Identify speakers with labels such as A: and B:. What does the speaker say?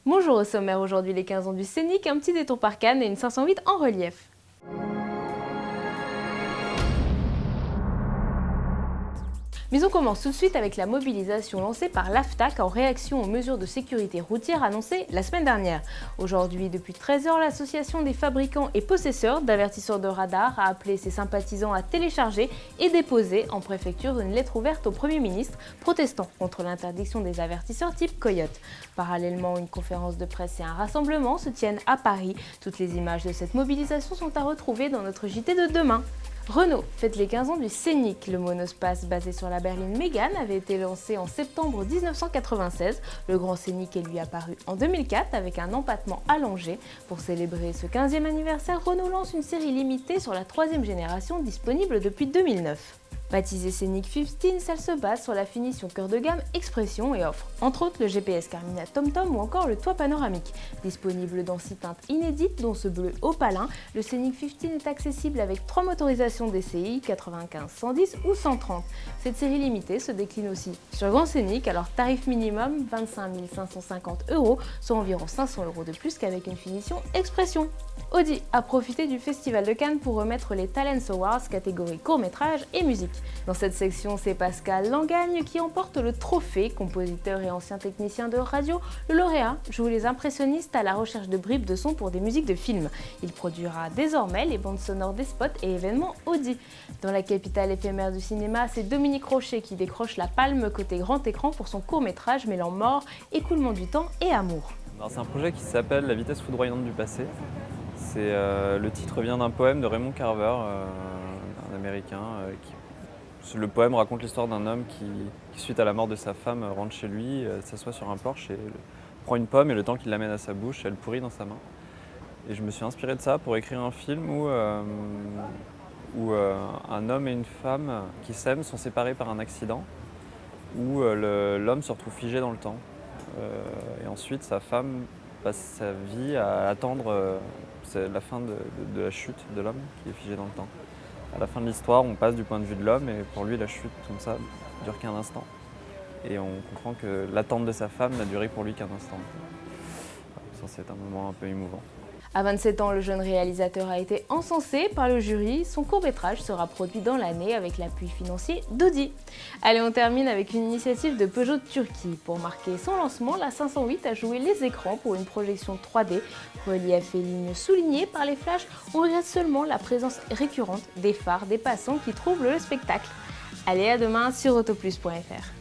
A: Bonjour, au sommaire aujourd'hui les 15 ans du Scénic, un petit détour par Cannes et une 508 en relief. Mais on commence tout de suite avec la mobilisation lancée par l'AFTAC en réaction aux mesures de sécurité routière annoncées la semaine dernière. Aujourd'hui, depuis 13 h, l'association des fabricants et possesseurs d'avertisseurs de radar a appelé ses sympathisants à télécharger et déposer en préfecture une lettre ouverte au Premier ministre protestant contre l'interdiction des avertisseurs type Coyote. Parallèlement, une conférence de presse et un rassemblement se tiennent à Paris. Toutes les images de cette mobilisation sont à retrouver dans notre JT de demain. Renault fête les 15 ans du Scénic. Le monospace basé sur la berline Mégane avait été lancé en septembre 1996. Le Grand Scénic est lui apparu en 2004 avec un empattement allongé. Pour célébrer ce 15e anniversaire, Renault lance une série limitée sur la 3e génération disponible depuis 2009. Baptisée Scénic 15, celle se base sur la finition cœur de gamme Expression et offre entre autres le GPS Carmina TomTom ou encore le toit panoramique. Disponible dans 6 teintes inédites dont ce bleu opalin, le Scénic 15 est accessible avec 3 motorisations DCI 95, 110 ou 130. Cette série limitée se décline aussi sur Grand Scénic, alors tarif minimum 25 550 €, soit environ 500 € de plus qu'avec une finition Expression. Audi a profité du Festival de Cannes pour remettre les Talents Awards catégorie court-métrage et musique. Dans cette section, c'est Pascal Langagne qui emporte le trophée. Compositeur et ancien technicien de radio, le lauréat joue les impressionnistes à la recherche de bribes de son pour des musiques de films. Il produira désormais les bandes sonores des spots et événements Audi. Dans la capitale éphémère du cinéma, c'est Dominique Rocher qui décroche la palme côté grand écran pour son court-métrage mêlant mort, écoulement du temps et amour.
B: C'est un projet qui s'appelle La vitesse foudroyante du passé. Le titre vient d'un poème de Raymond Carver, un Américain. Le poème raconte l'histoire d'un homme qui, suite à la mort de sa femme, rentre chez lui, s'assoit sur un porche et prend une pomme et le temps qu'il l'amène à sa bouche, elle pourrit dans sa main. Et je me suis inspiré de ça pour écrire un film où un homme et une femme qui s'aiment sont séparés par un accident, où l'homme se retrouve figé dans le temps. Et ensuite, sa femme passe sa vie à attendre la fin de la chute de l'homme qui est figé dans le temps. À la fin de l'histoire, on passe du point de vue de l'homme et pour lui, la chute, comme ça, dure qu'un instant. Et on comprend que l'attente de sa femme n'a duré pour lui qu'un instant. Ça, c'est un moment un peu émouvant.
A: À 27 ans, le jeune réalisateur a été encensé par le jury. Son court-métrage sera produit dans l'année avec l'appui financier d'Audi. Allez, on termine avec une initiative de Peugeot Turquie. Pour marquer son lancement, la 508 a joué les écrans pour une projection 3D. Relief et lignes soulignées par les flashs, on regrette seulement la présence récurrente des phares des passants qui troublent le spectacle. Allez, à demain sur autoplus.fr.